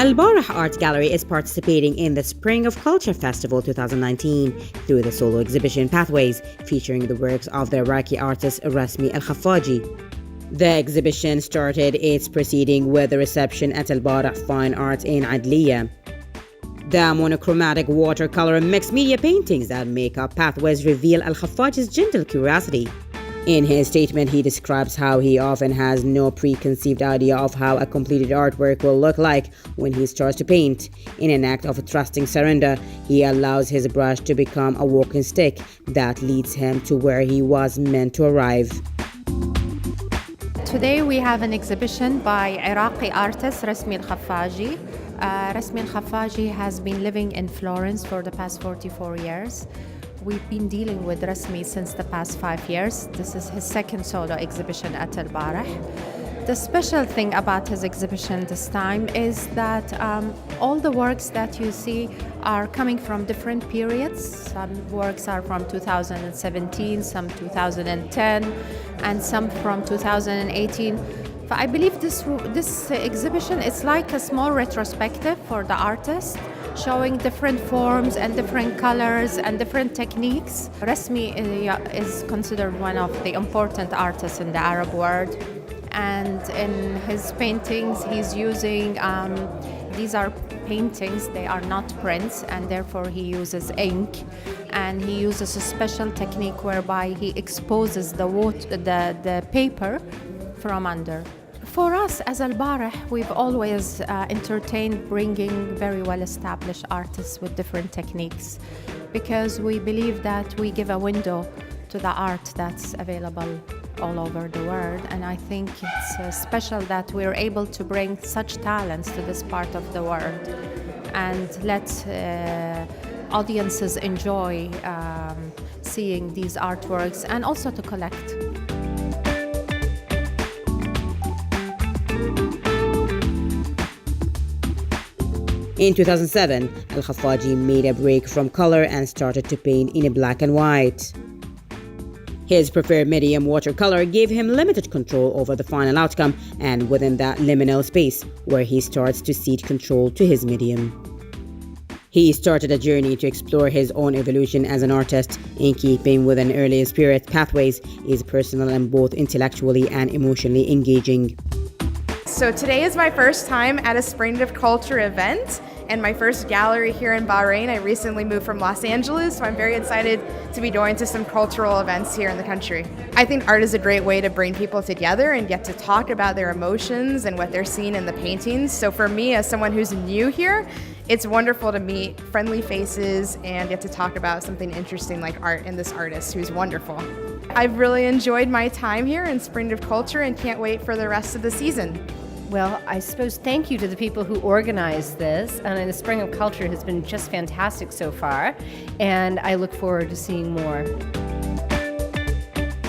Al Barah Art Gallery is participating in the Spring of Culture Festival 2019 through the solo exhibition Pathways, featuring the works of the Iraqi artist Rasmi Al-Khafaji. The exhibition started its proceeding with the reception at Al Barah Fine Art in Adliya. The monochromatic watercolor and mixed media paintings that make up Pathways reveal Al-Khafaji's gentle curiosity. In his statement, he describes how he often has no preconceived idea of how a completed artwork will look like when he starts to paint. In an act of trusting surrender, he allows his brush to become a walking stick that leads him to where he was meant to arrive. Today we have an exhibition by Iraqi artist Rasmi Al-Khafaji. Rasmi Al-Khafaji has been living in Florence for the past 44 years. We've been dealing with Rasmi since the past 5 years. This is his second solo exhibition at Al Barah. The special thing about his exhibition this time is that all the works that you see are coming from different periods. Some works are from 2017, some 2010, and some from 2018. I believe this exhibition is like a small retrospective for the artist, showing different forms and different colors and different techniques. Rasmi is considered one of the important artists in the Arab world, and in his paintings he's using, these are paintings, they are not prints, and therefore he uses ink, and he uses a special technique whereby he exposes the paper from under. For us as Al Barah, we've always entertained bringing very well-established artists with different techniques, because we believe that we give a window to the art that's available all over the world. And I think it's special that we're able to bring such talents to this part of the world and let audiences enjoy seeing these artworks and also to collect. In 2007, Al-Khafaji made a break from color and started to paint in black and white. His preferred medium, watercolor, gave him limited control over the final outcome, and within that liminal space where he starts to cede control to his medium. He started a journey to explore his own evolution as an artist. In keeping with an earlier spirit, Pathways is personal and both intellectually and emotionally engaging. So today is my first time at a Spring of Culture event and my first gallery here in Bahrain. I recently moved from Los Angeles, so I'm very excited to be going to some cultural events here in the country. I think art is a great way to bring people together and get to talk about their emotions and what they're seeing in the paintings. So for me, as someone who's new here, it's wonderful to meet friendly faces and get to talk about something interesting like art and this artist who's wonderful. I've really enjoyed my time here in Spring of Culture and can't wait for the rest of the season. Well, I suppose thank you to the people who organized this, and the Spring of Culture has been just fantastic so far, and I look forward to seeing more.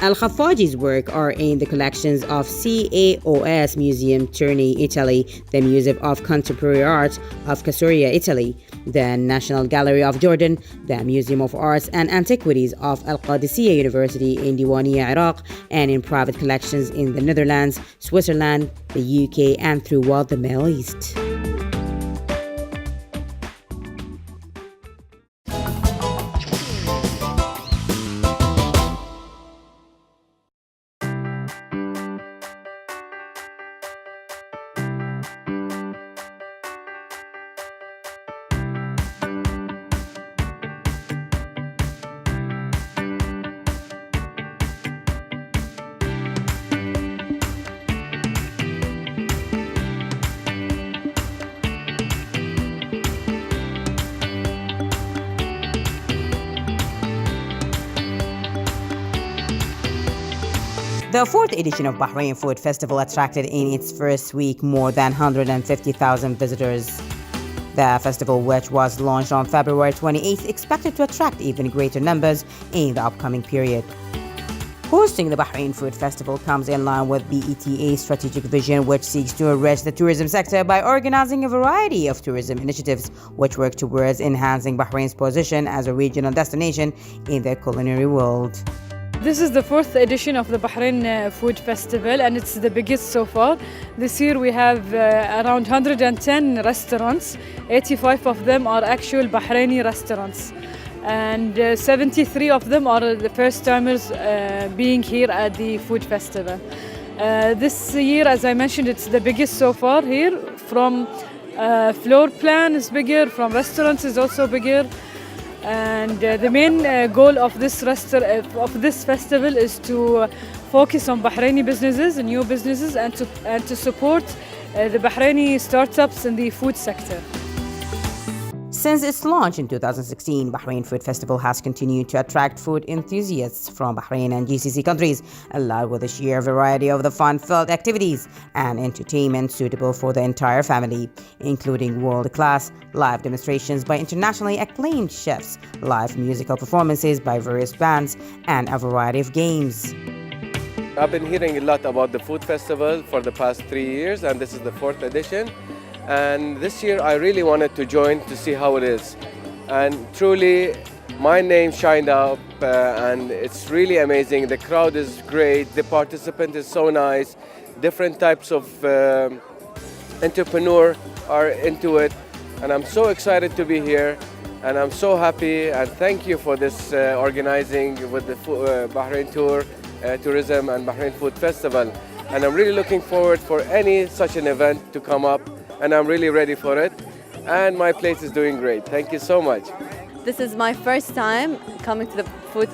Al-Khafaji's work are in the collections of CAOS Museum Terni, Italy, the Museum of Contemporary Art of Casoria, Italy, the National Gallery of Jordan, the Museum of Arts and Antiquities of Al-Qadisiyah University in Diwaniyah, Iraq, and in private collections in the Netherlands, Switzerland, the UK, and throughout the Middle East. The fourth edition of Bahrain Food Festival attracted in its first week more than 150,000 visitors. The festival, which was launched on February 28th, expected to attract even greater numbers in the upcoming period. Hosting the Bahrain Food Festival comes in line with BETA's strategic vision, which seeks to enrich the tourism sector by organizing a variety of tourism initiatives which work towards enhancing Bahrain's position as a regional destination in the culinary world. This is the fourth edition of the Bahrain Food Festival, and it's the biggest so far. This year we have around 110 restaurants. 85 of them are actual Bahraini restaurants, and 73 of them are the first timers being here at the food festival. This year, as I mentioned, it's the biggest so far here. From floor plan is bigger, from restaurants is also bigger. And the main goal of this festival is to focus on Bahraini businesses, new businesses, and to support the Bahraini startups in the food sector. Since its launch in 2016, Bahrain Food Festival has continued to attract food enthusiasts from Bahrain and GCC countries, along with a sheer variety of the fun-filled activities and entertainment suitable for the entire family, including world-class live demonstrations by internationally acclaimed chefs, live musical performances by various bands, and a variety of games. I've been hearing a lot about the food festival for the past 3 years, and this is the fourth edition. And this year I really wanted to join to see how it is. And truly, my name shined up and it's really amazing. The crowd is great, the participant is so nice, different types of entrepreneur are into it. And I'm so excited to be here, and I'm so happy, and thank you for this organizing with the Bahrain Tour, Tourism and Bahrain Food Festival. And I'm really looking forward for any such an event to come up, and I'm really ready for it. And my place is doing great. Thank you so much. This is my first time coming to the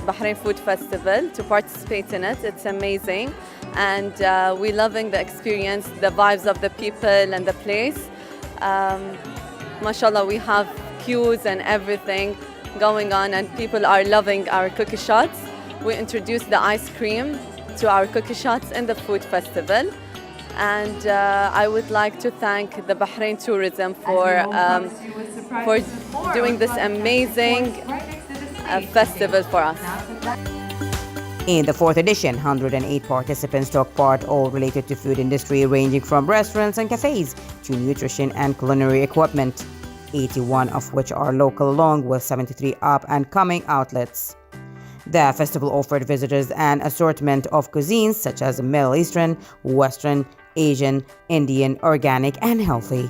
Bahrain Food Festival to participate in it. It's amazing, and we're loving the experience, the vibes of the people and the place. Mashallah, we have queues and everything going on, and people are loving our cookie shots. We introduced the ice cream to our cookie shots in the food festival. And I would like to thank the Bahrain Tourism for doing this amazing festival for us. In the fourth edition, 108 participants took part, all related to food industry, ranging from restaurants and cafes to nutrition and culinary equipment, 81 of which are local, along with 73 up and coming outlets. The festival offered visitors an assortment of cuisines such as Middle Eastern, Western, Asian, Indian, organic, and healthy.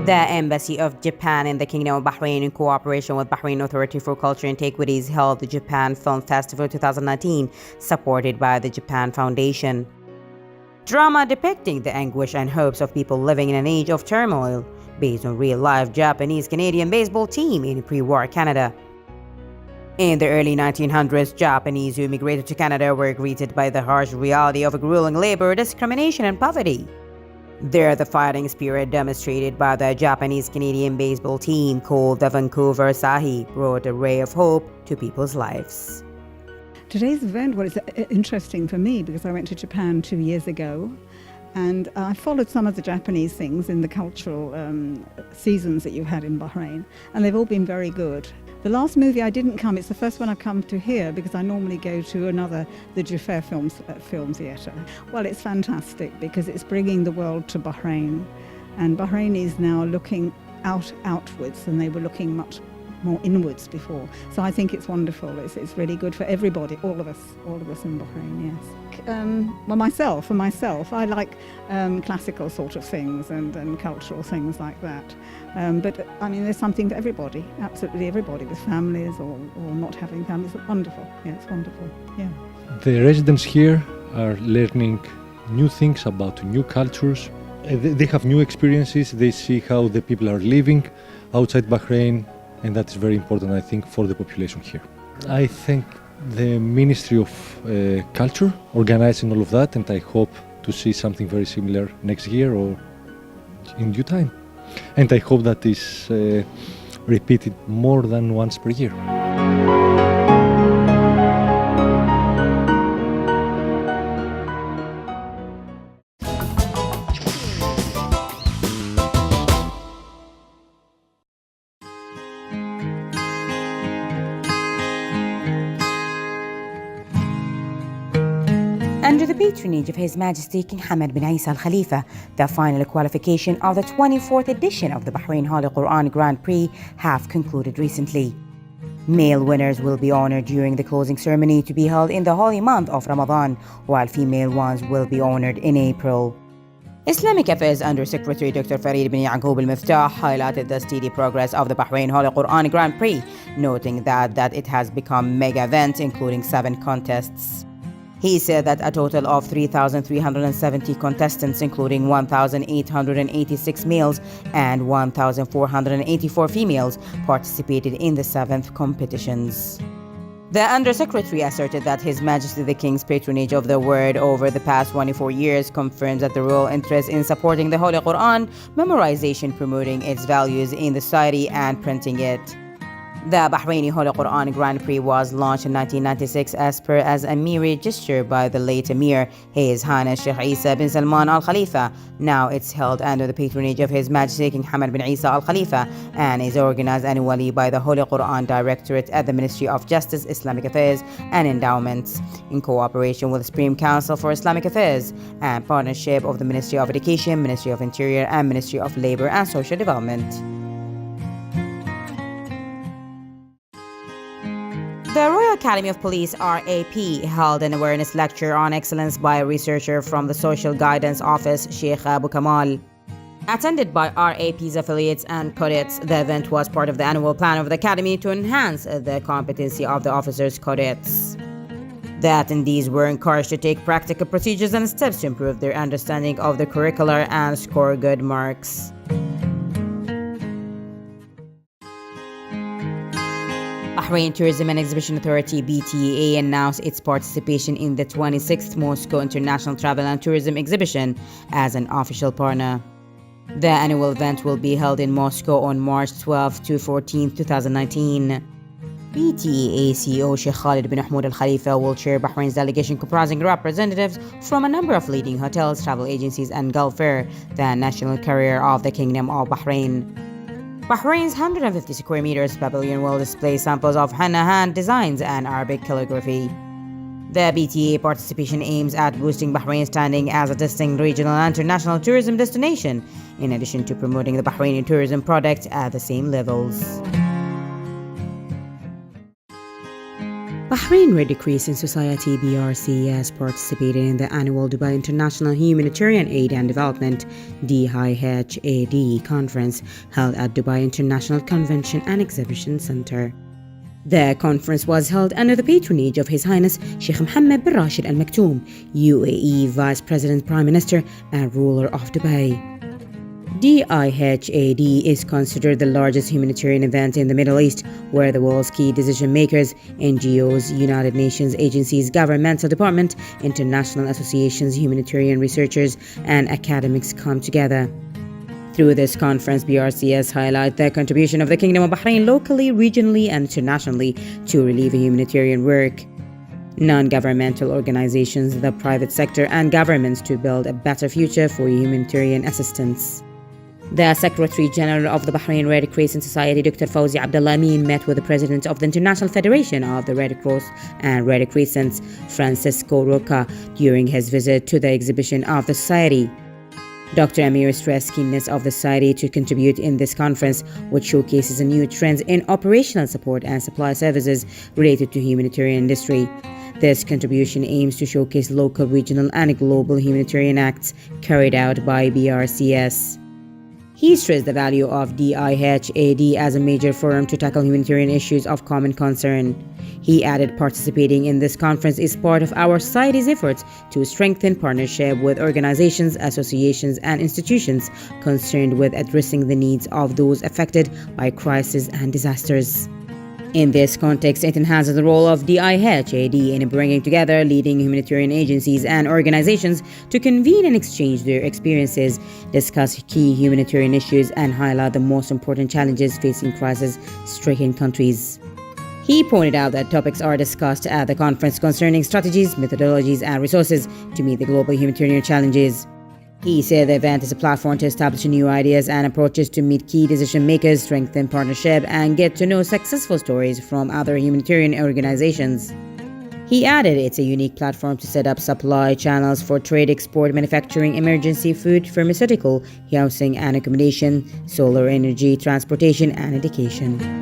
The Embassy of Japan in the Kingdom of Bahrain, in cooperation with Bahrain Authority for Culture and Antiquities, held the Japan Film Festival 2019, supported by the Japan Foundation. Drama depicting the anguish and hopes of people living in an age of turmoil, based on real-life Japanese-Canadian baseball team in pre-war Canada. In the early 1900s, Japanese who immigrated to Canada were greeted by the harsh reality of grueling labor, discrimination, and poverty. There, the fighting spirit demonstrated by the Japanese-Canadian baseball team, called the Vancouver Sahi, brought a ray of hope to people's lives. Today's event was interesting for me because I went to Japan 2 years ago, and I followed some of the Japanese things in the cultural seasons that you had in Bahrain, and they've all been very good. The last movie I didn't come, it's the first one I've come to here because I normally go to the Jufair film theatre. Well, it's fantastic because it's bringing the world to Bahrain, and Bahrain is now looking outwards, and they were looking much more inwards before. So I think it's wonderful. It's really good for everybody, all of us in Bahrain, yes. For myself, I like classical sort of things and cultural things like that. But I mean, there's something for everybody, absolutely everybody, with families or not having families. It's wonderful. Yeah, it's wonderful. Yeah. The residents here are learning new things about new cultures. They have new experiences. They see how the people are living outside Bahrain, and that is very important, I think, for the population here. I thank the Ministry of Culture organizing all of that, and I hope to see something very similar next year or in due time. And I hope that is repeated more than once per year. the patronage of His Majesty King Hamad bin Isa Al Khalifa, the final qualification of the 24th edition of the Bahrain Holy Quran Grand Prix have concluded recently. Male winners will be honored during the closing ceremony to be held in the holy month of Ramadan, while female ones will be honored in April. Islamic Affairs Undersecretary Dr. Farid bin Yaqub Al-Miftah highlighted the steady progress of the Bahrain Holy Quran Grand Prix, noting that it has become mega event including 7 contests. He said that a total of 3,370 contestants, including 1,886 males and 1,484 females, participated in the 7th competitions. The Undersecretary asserted that His Majesty the King's patronage of the word over the past 24 years confirms that the royal interest in supporting the Holy Quran, memorization, promoting its values in the society, and printing it. The Bahraini Holy Quran Grand Prix was launched in 1996 as a mere gesture by the late Emir, His Highness Sheikh Isa bin Salman Al Khalifa. Now it's held under the patronage of His Majesty King Hamad bin Isa Al Khalifa and is organized annually by the Holy Quran Directorate at the Ministry of Justice, Islamic Affairs and Endowments, in cooperation with the Supreme Council for Islamic Affairs and partnership of the Ministry of Education, Ministry of Interior and Ministry of Labor and Social Development. The Royal Academy of Police RAP held an awareness lecture on excellence by a researcher from the Social Guidance Office, Sheikh Abu Kamal. Attended by RAP's affiliates and cadets, the event was part of the annual plan of the Academy to enhance the competency of the officers' cadets. The attendees were encouraged to take practical procedures and steps to improve their understanding of the curricular and score good marks. Bahrain Tourism and Exhibition Authority (BTA) announced its participation in the 26th Moscow International Travel and Tourism Exhibition as an official partner. The annual event will be held in Moscow on March 12 to 14, 2019. BTA CEO Sheikh Khalid bin Ahmed Al Khalifa will chair Bahrain's delegation comprising representatives from a number of leading hotels, travel agencies, and Gulf Air, the national carrier of the Kingdom of Bahrain. Bahrain's 150 square meters pavilion will display samples of henna hand designs and Arabic calligraphy. The BTA participation aims at boosting Bahrain's standing as a distinct regional and international tourism destination, in addition to promoting the Bahraini tourism product at the same levels. Bahrain Red Crescent Society (BRCS) participated in the annual Dubai International Humanitarian Aid and Development (DIHAD) conference held at Dubai International Convention and Exhibition Center. The conference was held under the patronage of His Highness Sheikh Mohammed bin Rashid Al Maktoum, UAE Vice President, Prime Minister, and ruler of Dubai. DIHAD is considered the largest humanitarian event in the Middle East, where the world's key decision makers, NGOs, United Nations agencies, governmental departments, international associations, humanitarian researchers, and academics come together. Through this conference, BRCS highlight the contribution of the Kingdom of Bahrain locally, regionally, and internationally to relieve humanitarian work. Non-governmental organizations, the private sector, and governments to build a better future for humanitarian assistance. The Secretary General of the Bahrain Red Crescent Society, Dr. Fawzi Abdullah Amin, met with the President of the International Federation of the Red Cross and Red Crescents, Francisco Roca, during his visit to the exhibition of the Society. Dr. Amir stressed keenness of the Society to contribute in this conference, which showcases a new trends in operational support and supply services related to humanitarian industry. This contribution aims to showcase local, regional, and global humanitarian acts carried out by BRCS. He stressed the value of DIHAD as a major forum to tackle humanitarian issues of common concern. He added, participating in this conference is part of our society's efforts to strengthen partnership with organizations, associations, and institutions concerned with addressing the needs of those affected by crises and disasters. In this context, it enhances the role of DIHAD in bringing together leading humanitarian agencies and organizations to convene and exchange their experiences, discuss key humanitarian issues, and highlight the most important challenges facing crisis-stricken countries. He pointed out that topics are discussed at the conference concerning strategies, methodologies, and resources to meet the global humanitarian challenges. He said the event is a platform to establish new ideas and approaches to meet key decision makers, strengthen partnership, and get to know successful stories from other humanitarian organizations. He added it's a unique platform to set up supply channels for trade, export, manufacturing, emergency food, pharmaceutical, housing and accommodation, solar energy, transportation, and education.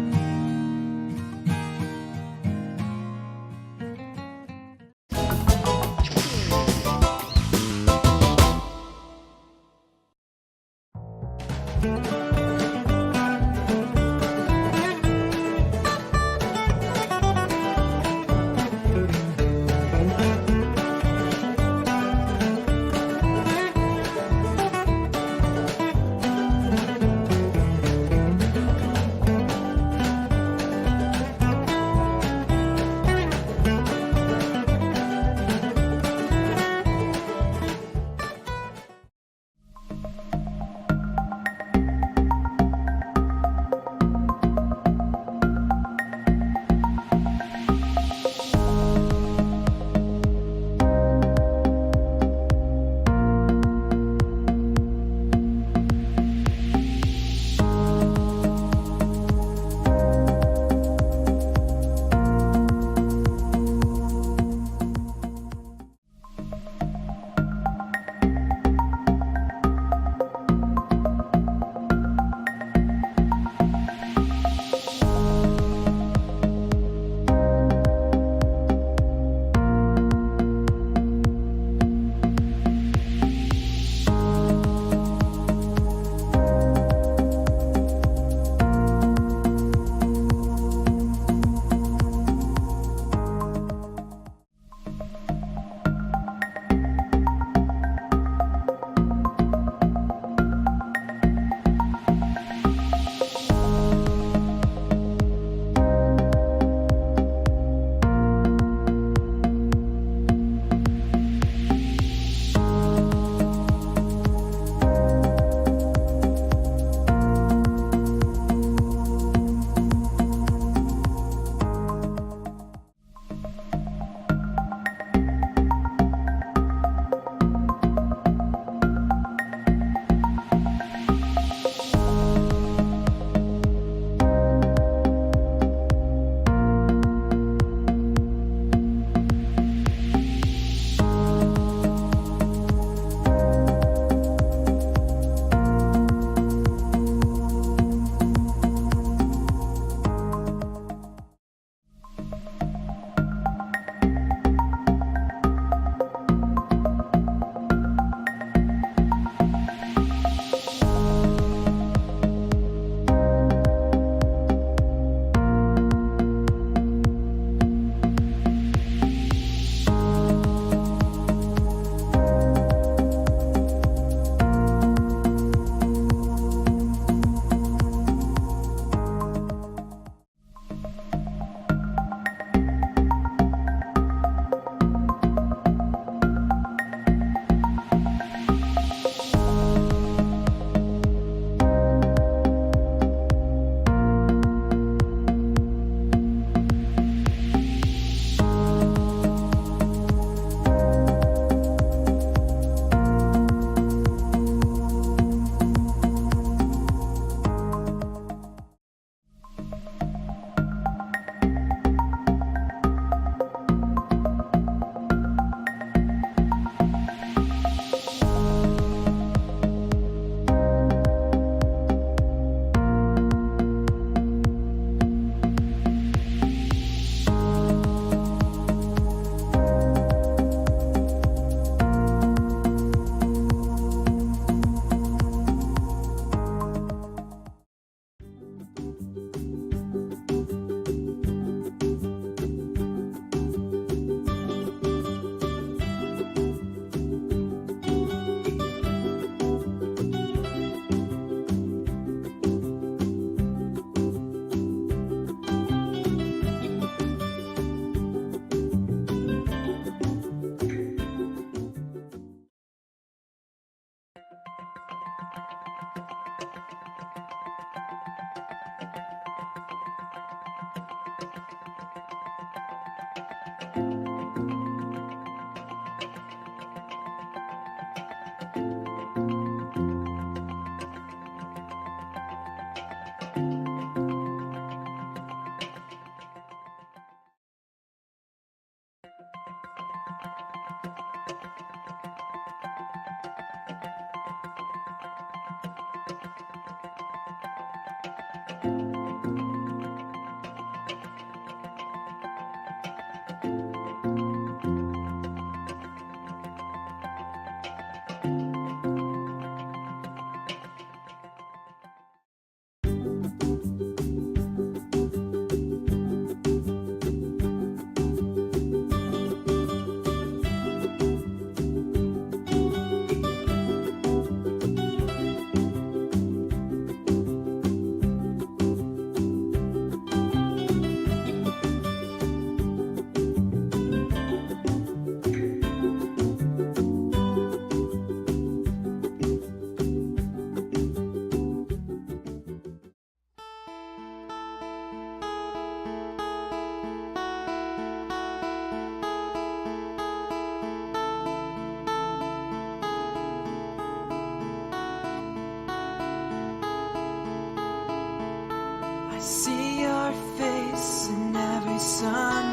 I see your face in every sun.